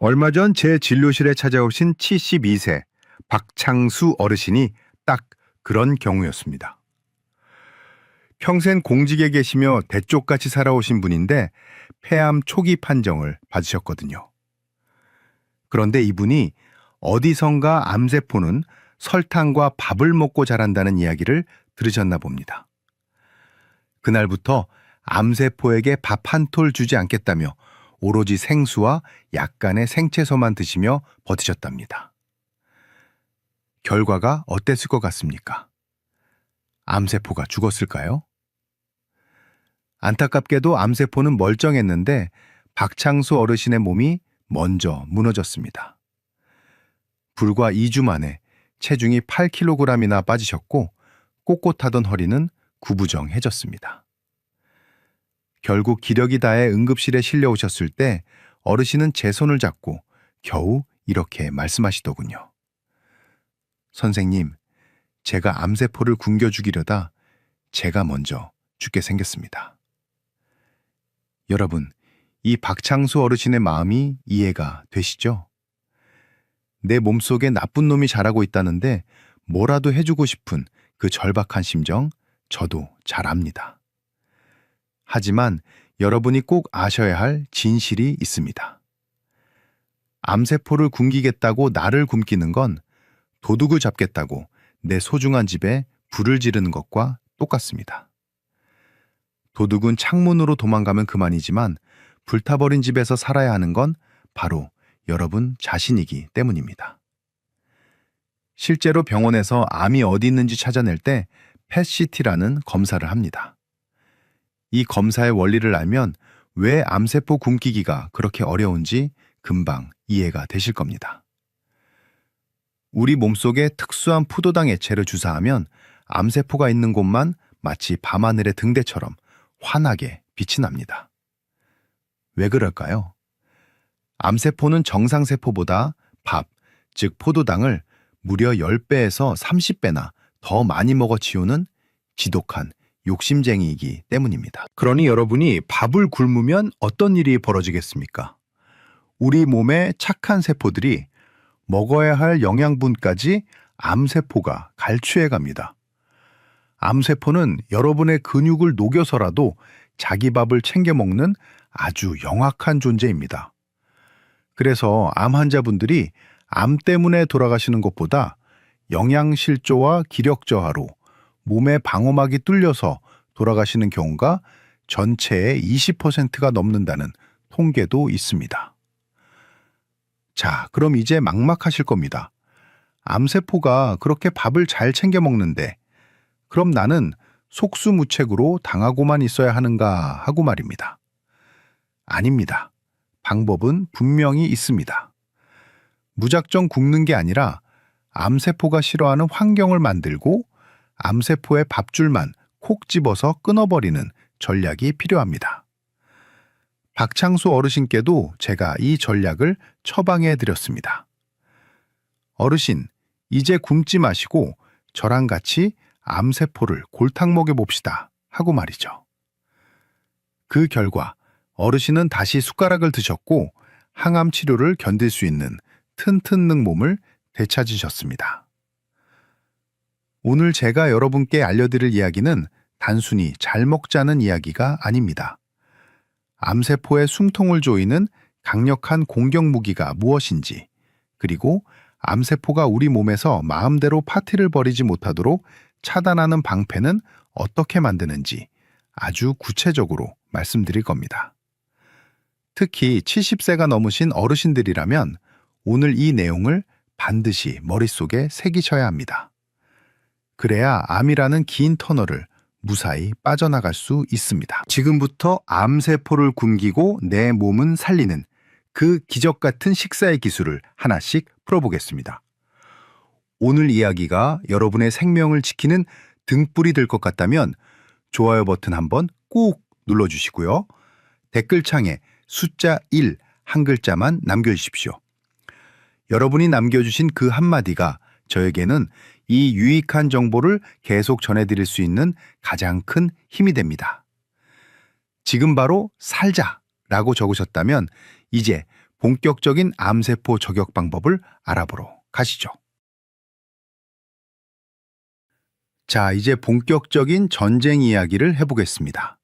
얼마 전 제 진료실에 찾아오신 72세 박창수 어르신이 딱 그런 경우였습니다. 평생 공직에 계시며 대쪽같이 살아오신 분인데 폐암 초기 판정을 받으셨거든요. 그런데 이분이 어디선가 암세포는 설탕과 밥을 먹고 자란다는 이야기를 들으셨나 봅니다. 그날부터 암세포에게 밥 한 톨 주지 않겠다며 오로지 생수와 약간의 생채소만 드시며 버티셨답니다. 결과가 어땠을 것 같습니까? 암세포가 죽었을까요? 안타깝게도 암세포는 멀쩡했는데 박창수 어르신의 몸이 먼저 무너졌습니다. 불과 2주 만에 체중이 8kg이나 빠지셨고 꼿꼿하던 허리는 구부정해졌습니다. 결국 기력이 다해 응급실에 실려오셨을 때 어르신은 제 손을 잡고 겨우 이렇게 말씀하시더군요. 선생님, 제가 암세포를 굶겨 죽이려다 제가 먼저 죽게 생겼습니다. 여러분, 이 박창수 어르신의 마음이 이해가 되시죠? 내 몸속에 나쁜 놈이 자라고 있다는데 뭐라도 해주고 싶은 그 절박한 심정 저도 잘 압니다. 하지만 여러분이 꼭 아셔야 할 진실이 있습니다. 암세포를 굶기겠다고 나를 굶기는 건 도둑을 잡겠다고 내 소중한 집에 불을 지르는 것과 똑같습니다. 도둑은 창문으로 도망가면 그만이지만 불타버린 집에서 살아야 하는 건 바로 여러분 자신이기 때문입니다. 실제로 병원에서 암이 어디 있는지 찾아낼 때 펫CT라는 검사를 합니다. 이 검사의 원리를 알면 왜 암세포 굶기기가 그렇게 어려운지 금방 이해가 되실 겁니다. 우리 몸속에 특수한 포도당 액체를 주사하면 암세포가 있는 곳만 마치 밤하늘의 등대처럼 환하게 빛이 납니다. 왜 그럴까요? 암세포는 정상세포보다 밥, 즉 포도당을 무려 10배에서 30배나 더 많이 먹어 치우는 지독한 욕심쟁이이기 때문입니다. 그러니 여러분이 밥을 굶으면 어떤 일이 벌어지겠습니까? 우리 몸의 착한 세포들이 먹어야 할 영양분까지 암세포가 갈취해 갑니다. 암세포는 여러분의 근육을 녹여서라도 자기 밥을 챙겨 먹는 아주 영악한 존재입니다. 그래서 암 환자분들이 암 때문에 돌아가시는 것보다 영양실조와 기력 저하로 몸의 방어막이 뚫려서 돌아가시는 경우가 전체의 20%가 넘는다는 통계도 있습니다. 자, 그럼 이제 막막하실 겁니다. 암세포가 그렇게 밥을 잘 챙겨 먹는데 그럼 나는 속수무책으로 당하고만 있어야 하는가 하고 말입니다. 아닙니다. 방법은 분명히 있습니다. 무작정 굶는 게 아니라 암세포가 싫어하는 환경을 만들고 암세포의 밥줄만 콕 집어서 끊어버리는 전략이 필요합니다. 박창수 어르신께도 제가 이 전략을 처방해 드렸습니다. 어르신, 이제 굶지 마시고 저랑 같이 암세포를 골탕 먹여봅시다 하고 말이죠. 그 결과 어르신은 다시 숟가락을 드셨고 항암 치료를 견딜 수 있는 튼튼능 몸을 되찾으셨습니다. 오늘 제가 여러분께 알려드릴 이야기는 단순히 잘 먹자는 이야기가 아닙니다. 암세포의 숨통을 조이는 강력한 공격 무기가 무엇인지, 그리고 암세포가 우리 몸에서 마음대로 파티를 벌이지 못하도록 차단하는 방패는 어떻게 만드는지 아주 구체적으로 말씀드릴 겁니다. 특히 70세가 넘으신 어르신들이라면 오늘 이 내용을 반드시 머릿속에 새기셔야 합니다. 그래야 암이라는 긴 터널을 무사히 빠져나갈 수 있습니다. 지금부터 암세포를 굶기고 내 몸은 살리는 그 기적 같은 식사의 기술을 하나씩 풀어보겠습니다. 오늘 이야기가 여러분의 생명을 지키는 등불이 될 것 같다면 좋아요 버튼 한번 꾹 눌러주시고요. 댓글창에 숫자 1 한 글자만 남겨주십시오. 여러분이 남겨주신 그 한마디가 저에게는 이 유익한 정보를 계속 전해드릴 수 있는 가장 큰 힘이 됩니다. 지금 바로 살자라고 적으셨다면 이제 본격적인 암세포 저격 방법을 알아보러 가시죠. 자, 이제 본격적인 전쟁 이야기를 해보겠습니다.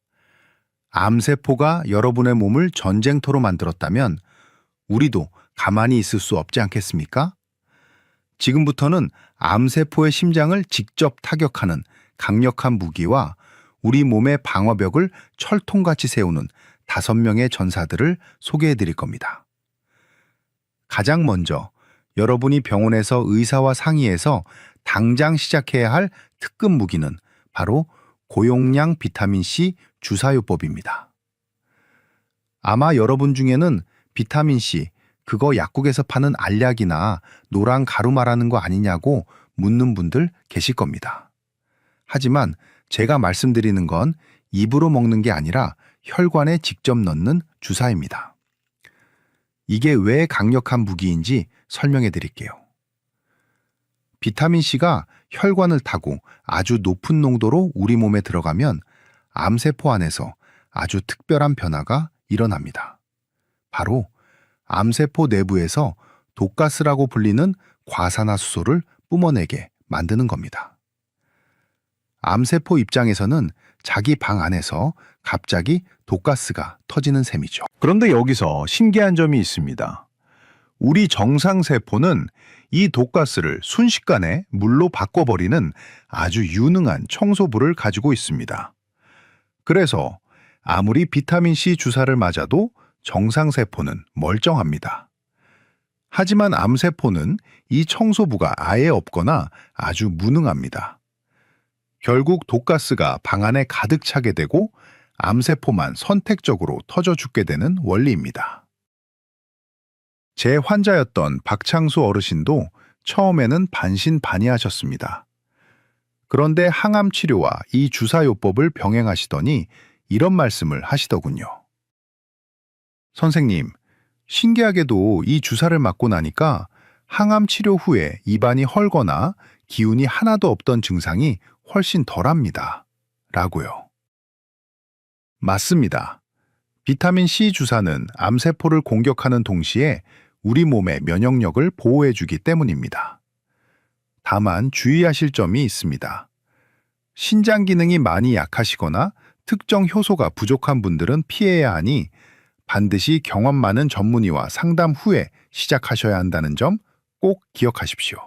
암세포가 여러분의 몸을 전쟁터로 만들었다면 우리도 가만히 있을 수 없지 않겠습니까? 지금부터는 암세포의 심장을 직접 타격하는 강력한 무기와 우리 몸의 방어벽을 철통같이 세우는 5명의 전사들을 소개해 드릴 겁니다. 가장 먼저 여러분이 병원에서 의사와 상의해서 당장 시작해야 할 특급 무기는 바로 고용량 비타민C 주사요법입니다. 아마 여러분 중에는 비타민C, 그거 약국에서 파는 알약이나 노란 가루 말하는 거 아니냐고 묻는 분들 계실 겁니다. 하지만 제가 말씀드리는 건 입으로 먹는 게 아니라 혈관에 직접 넣는 주사입니다. 이게 왜 강력한 무기인지 설명해 드릴게요. 비타민C가 혈관을 타고 아주 높은 농도로 우리 몸에 들어가면 암세포 안에서 아주 특별한 변화가 일어납니다. 바로 암세포 내부에서 독가스라고 불리는 과산화수소를 뿜어내게 만드는 겁니다. 암세포 입장에서는 자기 방 안에서 갑자기 독가스가 터지는 셈이죠. 그런데 여기서 신기한 점이 있습니다. 우리 정상세포는 이 독가스를 순식간에 물로 바꿔버리는 아주 유능한 청소부를 가지고 있습니다. 그래서 아무리 비타민C 주사를 맞아도 정상세포는 멀쩡합니다. 하지만 암세포는 이 청소부가 아예 없거나 아주 무능합니다. 결국 독가스가 방 안에 가득 차게 되고 암세포만 선택적으로 터져 죽게 되는 원리입니다. 제 환자였던 박창수 어르신도 처음에는 반신반의하셨습니다. 그런데 항암 치료와 이 주사요법을 병행하시더니 이런 말씀을 하시더군요. 선생님, 신기하게도 이 주사를 맞고 나니까 항암 치료 후에 입안이 헐거나 기운이 하나도 없던 증상이 훨씬 덜합니다. 라고요. 맞습니다. 비타민C 주사는 암세포를 공격하는 동시에 우리 몸의 면역력을 보호해주기 때문입니다. 다만 주의하실 점이 있습니다. 신장 기능이 많이 약하시거나 특정 효소가 부족한 분들은 피해야 하니 반드시 경험 많은 전문의와 상담 후에 시작하셔야 한다는 점 꼭 기억하십시오.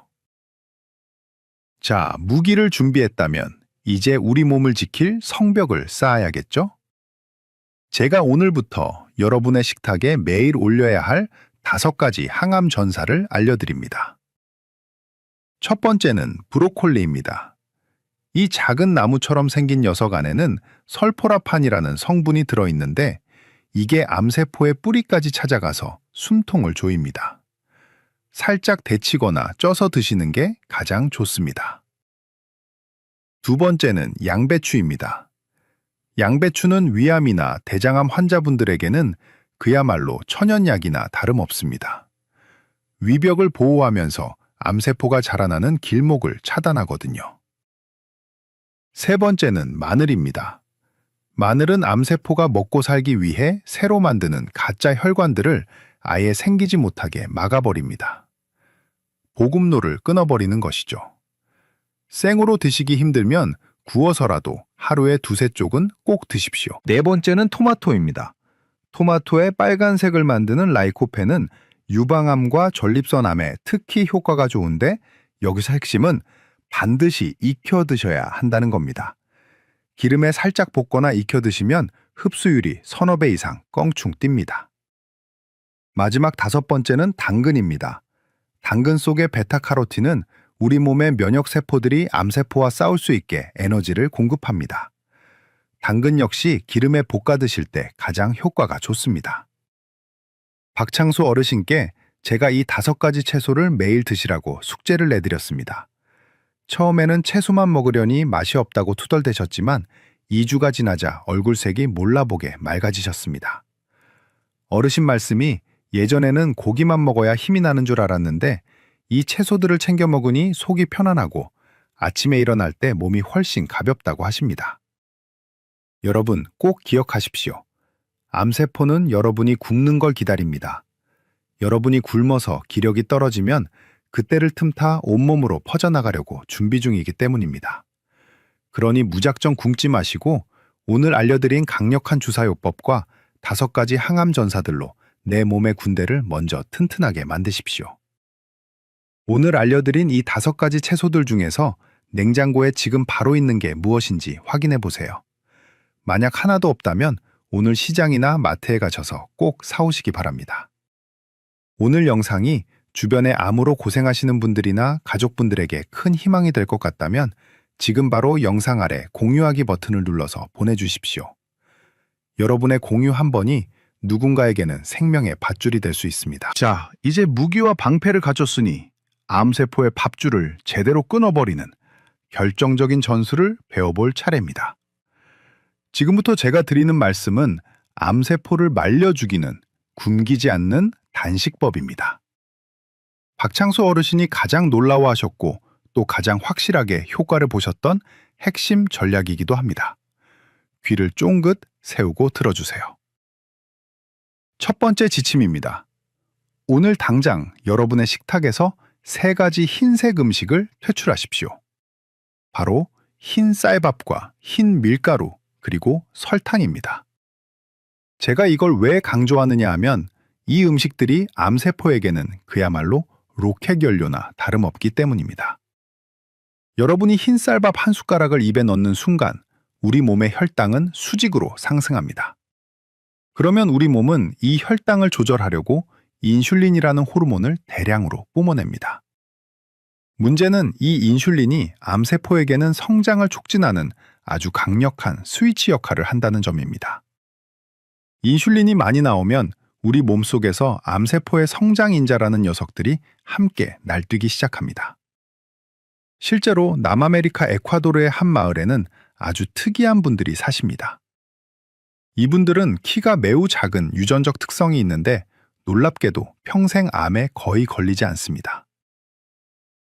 자, 무기를 준비했다면 이제 우리 몸을 지킬 성벽을 쌓아야겠죠? 제가 오늘부터 여러분의 식탁에 매일 올려야 할 5가지 항암 전사를 알려드립니다. 첫 번째는 브로콜리입니다. 이 작은 나무처럼 생긴 녀석 안에는 설포라판이라는 성분이 들어있는데 이게 암세포의 뿌리까지 찾아가서 숨통을 조입니다. 살짝 데치거나 쪄서 드시는 게 가장 좋습니다. 두 번째는 양배추입니다. 양배추는 위암이나 대장암 환자분들에게는 그야말로 천연약이나 다름없습니다. 위벽을 보호하면서 암세포가 자라나는 길목을 차단하거든요. 세 번째는 마늘입니다. 마늘은 암세포가 먹고 살기 위해 새로 만드는 가짜 혈관들을 아예 생기지 못하게 막아버립니다. 보급로를 끊어버리는 것이죠. 생으로 드시기 힘들면 구워서라도 하루에 2-3쪽은 꼭 드십시오. 네 번째는 토마토입니다. 토마토의 빨간색을 만드는 라이코펜은 유방암과 전립선암에 특히 효과가 좋은데 여기서 핵심은 반드시 익혀 드셔야 한다는 겁니다. 기름에 살짝 볶거나 익혀 드시면 흡수율이 1~배 이상 껑충 뜁니다. 마지막 5번째는 당근입니다. 당근 속의 베타카로틴은 우리 몸의 면역세포들이 암세포와 싸울 수 있게 에너지를 공급합니다. 당근 역시 기름에 볶아 드실 때 가장 효과가 좋습니다. 박창수 어르신께 제가 이 5가지 채소를 매일 드시라고 숙제를 내드렸습니다. 처음에는 채소만 먹으려니 맛이 없다고 투덜대셨지만 2주가 지나자 얼굴색이 몰라보게 맑아지셨습니다. 어르신 말씀이 예전에는 고기만 먹어야 힘이 나는 줄 알았는데 이 채소들을 챙겨 먹으니 속이 편안하고 아침에 일어날 때 몸이 훨씬 가볍다고 하십니다. 여러분 꼭 기억하십시오. 암세포는 여러분이 굶는 걸 기다립니다. 여러분이 굶어서 기력이 떨어지면 그때를 틈타 온몸으로 퍼져나가려고 준비 중이기 때문입니다. 그러니 무작정 굶지 마시고 오늘 알려드린 강력한 주사요법과 5가지 항암 전사들로 내 몸의 군대를 먼저 튼튼하게 만드십시오. 오늘 알려드린 이 5가지 채소들 중에서 냉장고에 지금 바로 있는 게 무엇인지 확인해 보세요. 만약 하나도 없다면 오늘 시장이나 마트에 가셔서 꼭 사오시기 바랍니다. 오늘 영상이 주변에 암으로 고생하시는 분들이나 가족분들에게 큰 희망이 될 것 같다면 지금 바로 영상 아래 공유하기 버튼을 눌러서 보내주십시오. 여러분의 공유 한 번이 누군가에게는 생명의 밧줄이 될 수 있습니다. 자, 이제 무기와 방패를 갖췄으니 암세포의 밧줄을 제대로 끊어버리는 결정적인 전술을 배워볼 차례입니다. 지금부터 제가 드리는 말씀은 암세포를 말려 죽이는 굶기지 않는 단식법입니다. 박창수 어르신이 가장 놀라워하셨고 또 가장 확실하게 효과를 보셨던 핵심 전략이기도 합니다. 귀를 쫑긋 세우고 들어주세요. 첫 번째 지침입니다. 오늘 당장 여러분의 식탁에서 3가지 흰색 음식을 퇴출하십시오. 바로 흰 쌀밥과 흰 밀가루 그리고 설탕입니다. 제가 이걸 왜 강조하느냐 하면 이 음식들이 암세포에게는 그야말로 로켓 연료나 다름없기 때문입니다. 여러분이 흰 쌀밥 한 숟가락을 입에 넣는 순간 우리 몸의 혈당은 수직으로 상승합니다. 그러면 우리 몸은 이 혈당을 조절하려고 인슐린이라는 호르몬을 대량으로 뿜어냅니다. 문제는 이 인슐린이 암세포에게는 성장을 촉진하는 아주 강력한 스위치 역할을 한다는 점입니다. 인슐린이 많이 나오면 우리 몸속에서 암세포의 성장인자라는 녀석들이 함께 날뛰기 시작합니다. 실제로 남아메리카 에콰도르의 한 마을에는 아주 특이한 분들이 사십니다. 이분들은 키가 매우 작은 유전적 특성이 있는데 놀랍게도 평생 암에 거의 걸리지 않습니다.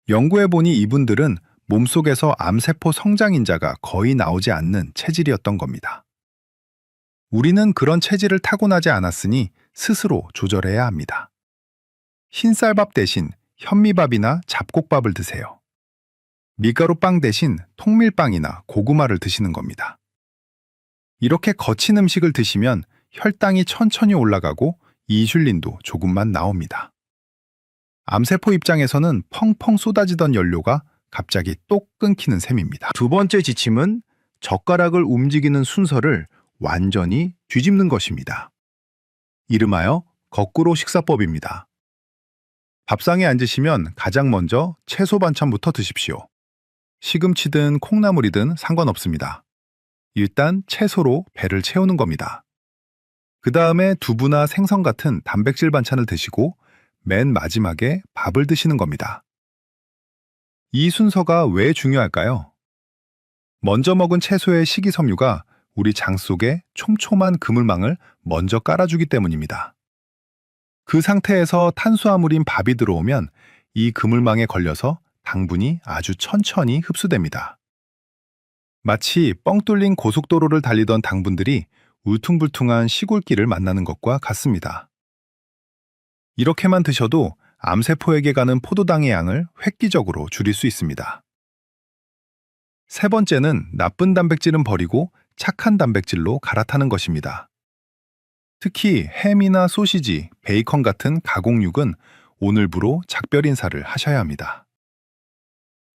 연구해보니 이분들은 몸속에서 암세포 성장인자가 거의 나오지 않는 체질이었던 겁니다. 우리는 그런 체질을 타고나지 않았으니 스스로 조절해야 합니다. 흰쌀밥 대신 현미밥이나 잡곡밥을 드세요. 밀가루빵 대신 통밀빵이나 고구마를 드시는 겁니다. 이렇게 거친 음식을 드시면 혈당이 천천히 올라가고 인슐린도 조금만 나옵니다. 암세포 입장에서는 펑펑 쏟아지던 연료가 갑자기 똑 끊기는 셈입니다. 두 번째 지침은 젓가락을 움직이는 순서를 완전히 뒤집는 것입니다. 이름하여 거꾸로 식사법입니다. 밥상에 앉으시면 가장 먼저 채소 반찬부터 드십시오. 시금치든 콩나물이든 상관없습니다. 일단 채소로 배를 채우는 겁니다. 그 다음에 두부나 생선 같은 단백질 반찬을 드시고 맨 마지막에 밥을 드시는 겁니다. 이 순서가 왜 중요할까요? 먼저 먹은 채소의 식이섬유가 우리 장 속에 촘촘한 그물망을 먼저 깔아주기 때문입니다. 그 상태에서 탄수화물인 밥이 들어오면 이 그물망에 걸려서 당분이 아주 천천히 흡수됩니다. 마치 뻥 뚫린 고속도로를 달리던 당분들이 울퉁불퉁한 시골길을 만나는 것과 같습니다. 이렇게만 드셔도 암세포에게 가는 포도당의 양을 획기적으로 줄일 수 있습니다. 세 번째는 나쁜 단백질은 버리고 착한 단백질로 갈아타는 것입니다. 특히 햄이나 소시지, 베이컨 같은 가공육은 오늘부로 작별 인사를 하셔야 합니다.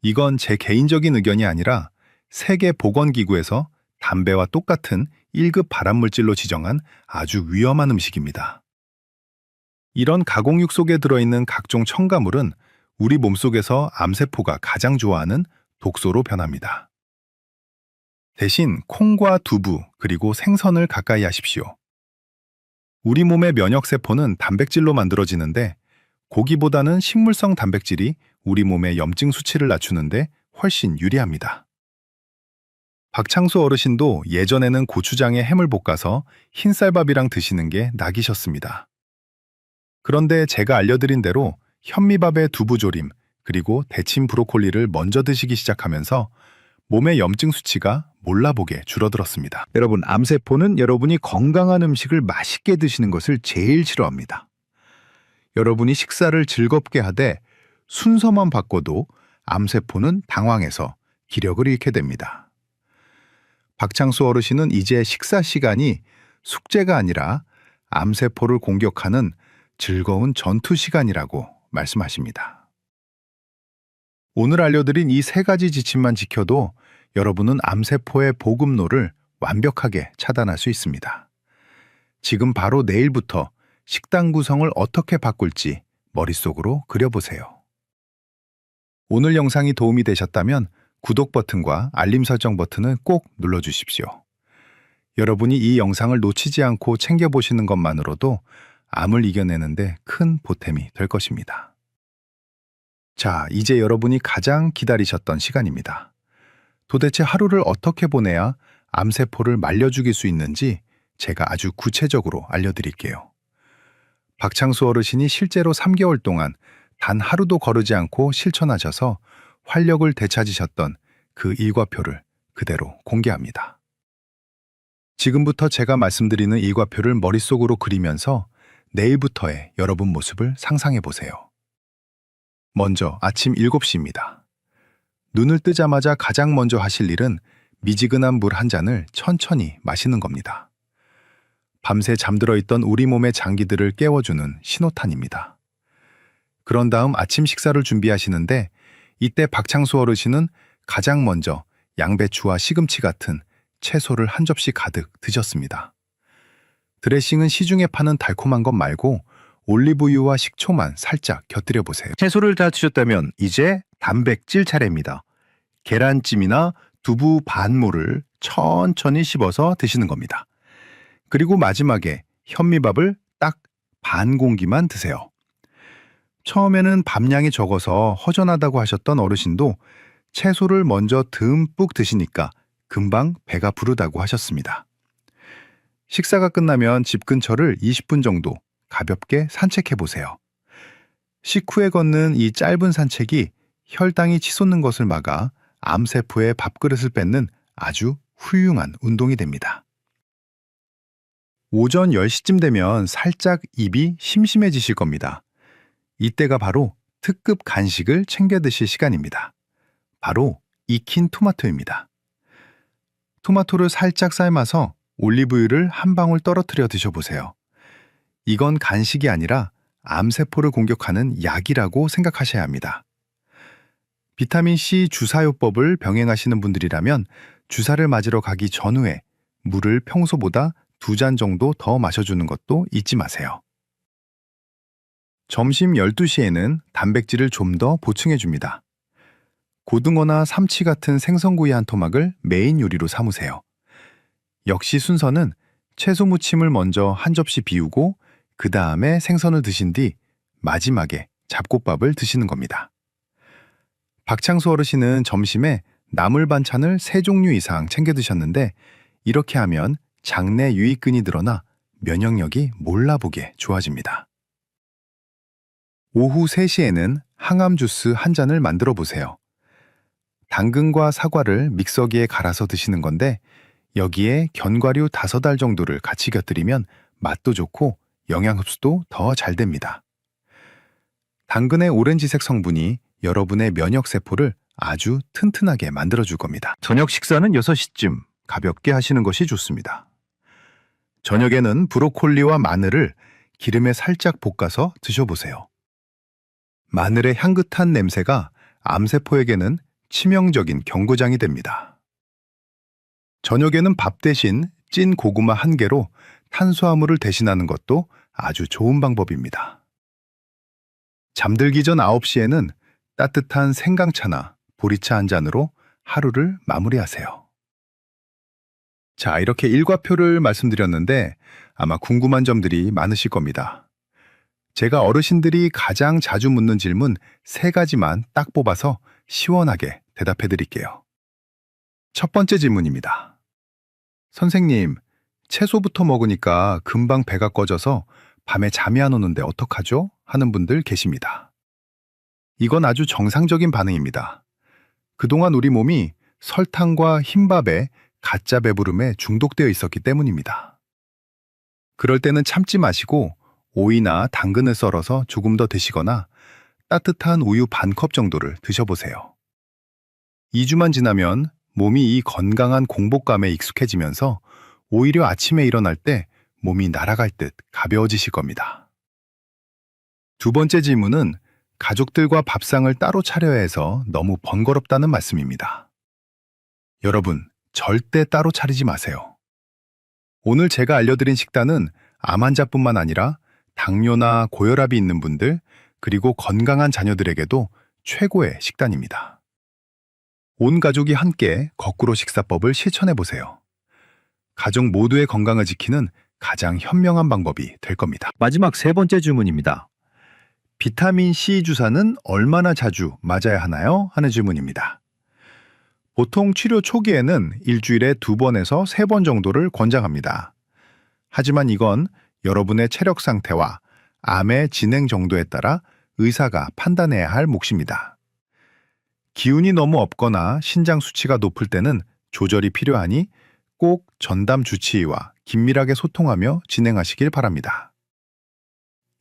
이건 제 개인적인 의견이 아니라 세계보건기구에서 담배와 똑같은 1급 발암물질로 지정한 아주 위험한 음식입니다. 이런 가공육 속에 들어있는 각종 첨가물은 우리 몸속에서 암세포가 가장 좋아하는 독소로 변합니다. 대신 콩과 두부 그리고 생선을 가까이 하십시오. 우리 몸의 면역세포는 단백질로 만들어지는데 고기보다는 식물성 단백질이 우리 몸의 염증 수치를 낮추는데 훨씬 유리합니다. 박창수 어르신도 예전에는 고추장에 햄을 볶아서 흰쌀밥이랑 드시는 게 낙이셨습니다. 그런데 제가 알려드린 대로 현미밥에 두부조림 그리고 데친 브로콜리를 먼저 드시기 시작하면서 몸의 염증 수치가 몰라보게 줄어들었습니다. 여러분, 암세포는 여러분이 건강한 음식을 맛있게 드시는 것을 제일 싫어합니다. 여러분이 식사를 즐겁게 하되 순서만 바꿔도 암세포는 당황해서 기력을 잃게 됩니다. 박창수 어르신은 이제 식사 시간이 숙제가 아니라 암세포를 공격하는 즐거운 전투 시간이라고 말씀하십니다. 오늘 알려드린 이 세 가지 지침만 지켜도 여러분은 암세포의 보급로를 완벽하게 차단할 수 있습니다. 지금 바로 내일부터 식단 구성을 어떻게 바꿀지 머릿속으로 그려보세요. 오늘 영상이 도움이 되셨다면 구독 버튼과 알림 설정 버튼을 꼭 눌러주십시오. 여러분이 이 영상을 놓치지 않고 챙겨보시는 것만으로도 암을 이겨내는데 큰 보탬이 될 것입니다. 자, 이제 여러분이 가장 기다리셨던 시간입니다. 도대체 하루를 어떻게 보내야 암세포를 말려 죽일 수 있는지 제가 아주 구체적으로 알려드릴게요. 박창수 어르신이 실제로 3개월 동안 단 하루도 거르지 않고 실천하셔서 활력을 되찾으셨던 그 일과표를 그대로 공개합니다. 지금부터 제가 말씀드리는 일과표를 머릿속으로 그리면서 내일부터의 여러분 모습을 상상해 보세요. 먼저 아침 7시입니다. 눈을 뜨자마자 가장 먼저 하실 일은 미지근한 물 한 잔을 천천히 마시는 겁니다. 밤새 잠들어 있던 우리 몸의 장기들을 깨워주는 신호탄입니다. 그런 다음 아침 식사를 준비하시는데 이때 박창수 어르신은 가장 먼저 양배추와 시금치 같은 채소를 한 접시 가득 드셨습니다. 드레싱은 시중에 파는 달콤한 것 말고 올리브유와 식초만 살짝 곁들여 보세요. 채소를 다 드셨다면 이제 단백질 차례입니다. 계란찜이나 두부 반모를 천천히 씹어서 드시는 겁니다. 그리고 마지막에 현미밥을 딱 반 공기만 드세요. 처음에는 밥량이 적어서 허전하다고 하셨던 어르신도 채소를 먼저 듬뿍 드시니까 금방 배가 부르다고 하셨습니다. 식사가 끝나면 집 근처를 20분 정도 가볍게 산책해 보세요. 식후에 걷는 이 짧은 산책이 혈당이 치솟는 것을 막아 암세포의 밥그릇을 뺏는 아주 훌륭한 운동이 됩니다. 오전 10시쯤 되면 살짝 입이 심심해지실 겁니다. 이때가 바로 특급 간식을 챙겨 드실 시간입니다. 바로 익힌 토마토입니다. 토마토를 살짝 삶아서 올리브유를 한 방울 떨어뜨려 드셔보세요. 이건 간식이 아니라 암세포를 공격하는 약이라고 생각하셔야 합니다. 비타민C 주사요법을 병행하시는 분들이라면 주사를 맞으러 가기 전후에 물을 평소보다 2잔 정도 더 마셔주는 것도 잊지 마세요. 점심 12시에는 단백질을 좀 더 보충해줍니다. 고등어나 삼치 같은 생선구이 한 토막을 메인 요리로 삼으세요. 역시 순서는 채소 무침을 먼저 한 접시 비우고 그 다음에 생선을 드신 뒤 마지막에 잡곡밥을 드시는 겁니다. 박창수 어르신은 점심에 나물 반찬을 3종류 이상 챙겨 드셨는데 이렇게 하면 장내 유익균이 늘어나 면역력이 몰라보게 좋아집니다. 오후 3시에는 항암 주스 한 잔을 만들어 보세요. 당근과 사과를 믹서기에 갈아서 드시는 건데 여기에 견과류 5알 정도를 같이 곁들이면 맛도 좋고 영양 흡수도 더 잘 됩니다. 당근의 오렌지색 성분이 여러분의 면역세포를 아주 튼튼하게 만들어줄 겁니다. 저녁 식사는 6시쯤 가볍게 하시는 것이 좋습니다. 저녁에는 브로콜리와 마늘을 기름에 살짝 볶아서 드셔보세요. 마늘의 향긋한 냄새가 암세포에게는 치명적인 경고장이 됩니다. 저녁에는 밥 대신 찐 고구마 1개로 탄수화물을 대신하는 것도 아주 좋은 방법입니다. 잠들기 전 9시에는 따뜻한 생강차나 보리차 한 잔으로 하루를 마무리하세요. 자, 이렇게 일과표를 말씀드렸는데 아마 궁금한 점들이 많으실 겁니다. 제가 어르신들이 가장 자주 묻는 질문 3가지만 딱 뽑아서 시원하게 대답해 드릴게요. 첫 번째 질문입니다. 선생님, 채소부터 먹으니까 금방 배가 꺼져서 밤에 잠이 안 오는데 어떡하죠? 하는 분들 계십니다. 이건 아주 정상적인 반응입니다. 그동안 우리 몸이 설탕과 흰밥에 가짜 배부름에 중독되어 있었기 때문입니다. 그럴 때는 참지 마시고 오이나 당근을 썰어서 조금 더 드시거나 따뜻한 우유 반 컵 정도를 드셔보세요. 2주만 지나면 몸이 이 건강한 공복감에 익숙해지면서 오히려 아침에 일어날 때 몸이 날아갈 듯 가벼워지실 겁니다. 두 번째 질문은 가족들과 밥상을 따로 차려야 해서 너무 번거롭다는 말씀입니다. 여러분, 절대 따로 차리지 마세요. 오늘 제가 알려드린 식단은 암 환자뿐만 아니라 당뇨나 고혈압이 있는 분들, 그리고 건강한 자녀들에게도 최고의 식단입니다. 온 가족이 함께 거꾸로 식사법을 실천해 보세요. 가족 모두의 건강을 지키는 가장 현명한 방법이 될 겁니다. 마지막 세 번째 질문입니다. 비타민 C 주사는 얼마나 자주 맞아야 하나요? 하는 질문입니다. 보통 치료 초기에는 일주일에 2번에서 3번 정도를 권장합니다. 하지만 이건 여러분의 체력 상태와 암의 진행 정도에 따라 의사가 판단해야 할 몫입니다. 기운이 너무 없거나 신장 수치가 높을 때는 조절이 필요하니 꼭 전담 주치의와 긴밀하게 소통하며 진행하시길 바랍니다.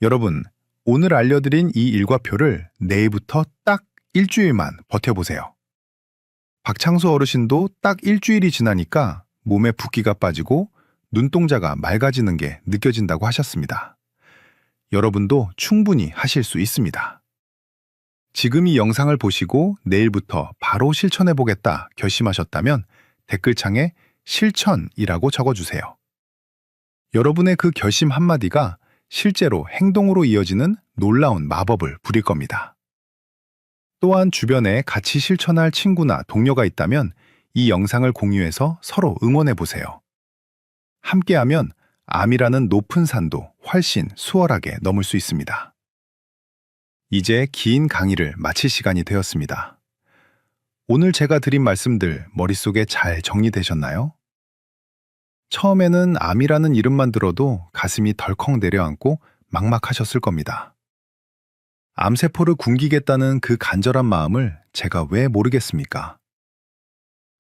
여러분, 오늘 알려드린 이 일과표를 내일부터 딱 일주일만 버텨보세요. 박창수 어르신도 딱 일주일이 지나니까 몸에 붓기가 빠지고 눈동자가 맑아지는 게 느껴진다고 하셨습니다. 여러분도 충분히 하실 수 있습니다. 지금 이 영상을 보시고 내일부터 바로 실천해보겠다 결심하셨다면 댓글창에 실천이라고 적어주세요. 여러분의 그 결심 한마디가 실제로 행동으로 이어지는 놀라운 마법을 부릴 겁니다. 또한 주변에 같이 실천할 친구나 동료가 있다면 이 영상을 공유해서 서로 응원해보세요. 함께하면 암이라는 높은 산도 훨씬 수월하게 넘을 수 있습니다. 이제 긴 강의를 마칠 시간이 되었습니다. 오늘 제가 드린 말씀들 머릿속에 잘 정리되셨나요? 처음에는 암이라는 이름만 들어도 가슴이 덜컥 내려앉고 막막하셨을 겁니다. 암세포를 굶기겠다는 그 간절한 마음을 제가 왜 모르겠습니까?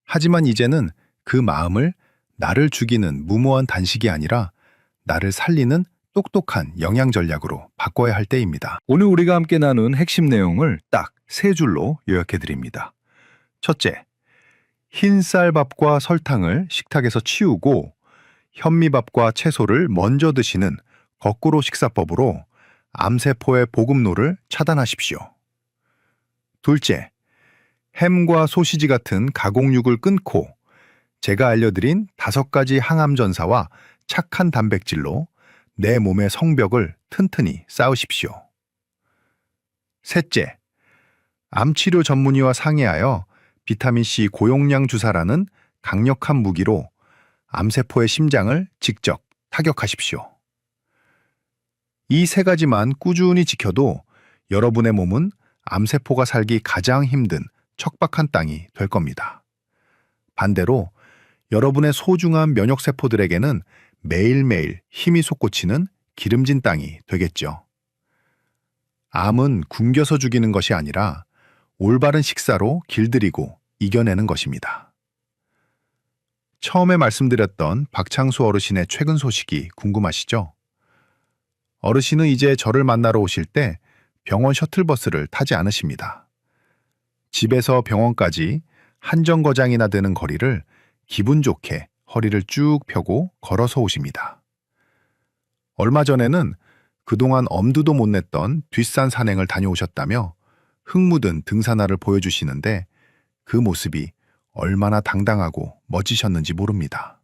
하지만 이제는 그 마음을 나를 죽이는 무모한 단식이 아니라 나를 살리는 똑똑한 영양 전략으로 바꿔야 할 때입니다. 오늘 우리가 함께 나눈 핵심 내용을 딱 3줄로 요약해 드립니다. 첫째, 흰쌀밥과 설탕을 식탁에서 치우고 현미밥과 채소를 먼저 드시는 거꾸로 식사법으로 암세포의 보급로를 차단하십시오. 둘째, 햄과 소시지 같은 가공육을 끊고 제가 알려드린 5가지 항암 전사와 착한 단백질로 내 몸의 성벽을 튼튼히 쌓으십시오. 셋째, 암치료 전문의와 상의하여 비타민C 고용량 주사라는 강력한 무기로 암세포의 심장을 직접 타격하십시오. 이 3가지만 꾸준히 지켜도 여러분의 몸은 암세포가 살기 가장 힘든 척박한 땅이 될 겁니다. 반대로 여러분의 소중한 면역세포들에게는 매일매일 힘이 솟구치는 기름진 땅이 되겠죠. 암은 굶겨서 죽이는 것이 아니라 올바른 식사로 길들이고 이겨내는 것입니다. 처음에 말씀드렸던 박창수 어르신의 최근 소식이 궁금하시죠? 어르신은 이제 저를 만나러 오실 때 병원 셔틀버스를 타지 않으십니다. 집에서 병원까지 한 정거장이나 되는 거리를 기분 좋게 허리를 쭉 펴고 걸어서 오십니다. 얼마 전에는 그동안 엄두도 못 냈던 뒷산 산행을 다녀오셨다며 흙 묻은 등산화를 보여주시는데 그 모습이 얼마나 당당하고 멋지셨는지 모릅니다.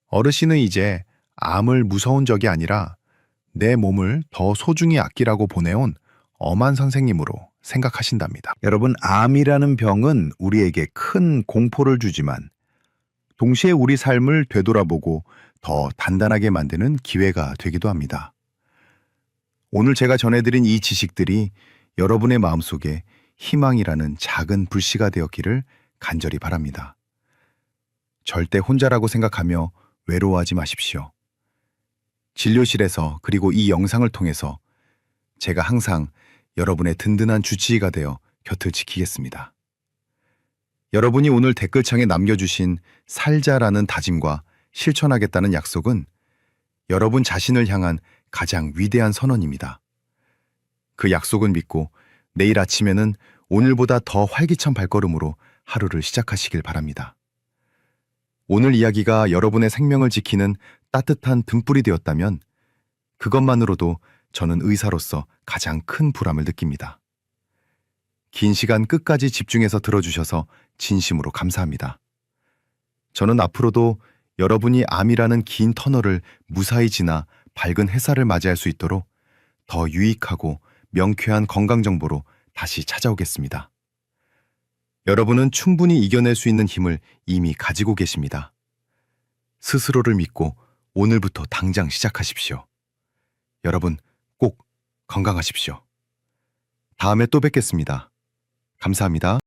어르신은 이제 암을 무서운 적이 아니라 내 몸을 더 소중히 아끼라고 보내온 엄한 선생님으로 생각하신답니다. 여러분, 암이라는 병은 우리에게 큰 공포를 주지만 동시에 우리 삶을 되돌아보고 더 단단하게 만드는 기회가 되기도 합니다. 오늘 제가 전해드린 이 지식들이 여러분의 마음속에 희망이라는 작은 불씨가 되었기를 간절히 바랍니다. 절대 혼자라고 생각하며 외로워하지 마십시오. 진료실에서 그리고 이 영상을 통해서 제가 항상 여러분의 든든한 주치의가 되어 곁을 지키겠습니다. 여러분이 오늘 댓글창에 남겨주신 살자라는 다짐과 실천하겠다는 약속은 여러분 자신을 향한 가장 위대한 선언입니다. 그 약속은 믿고 내일 아침에는 오늘보다 더 활기찬 발걸음으로 하루를 시작하시길 바랍니다. 오늘 이야기가 여러분의 생명을 지키는 따뜻한 등불이 되었다면 그것만으로도 저는 의사로서 가장 큰 보람을 느낍니다. 긴 시간 끝까지 집중해서 들어주셔서 진심으로 감사합니다. 저는 앞으로도 여러분이 암이라는 긴 터널을 무사히 지나 밝은 햇살을 맞이할 수 있도록 더 유익하고 명쾌한 건강 정보로 다시 찾아오겠습니다. 여러분은 충분히 이겨낼 수 있는 힘을 이미 가지고 계십니다. 스스로를 믿고 오늘부터 당장 시작하십시오. 여러분 꼭 건강하십시오. 다음에 또 뵙겠습니다. 감사합니다.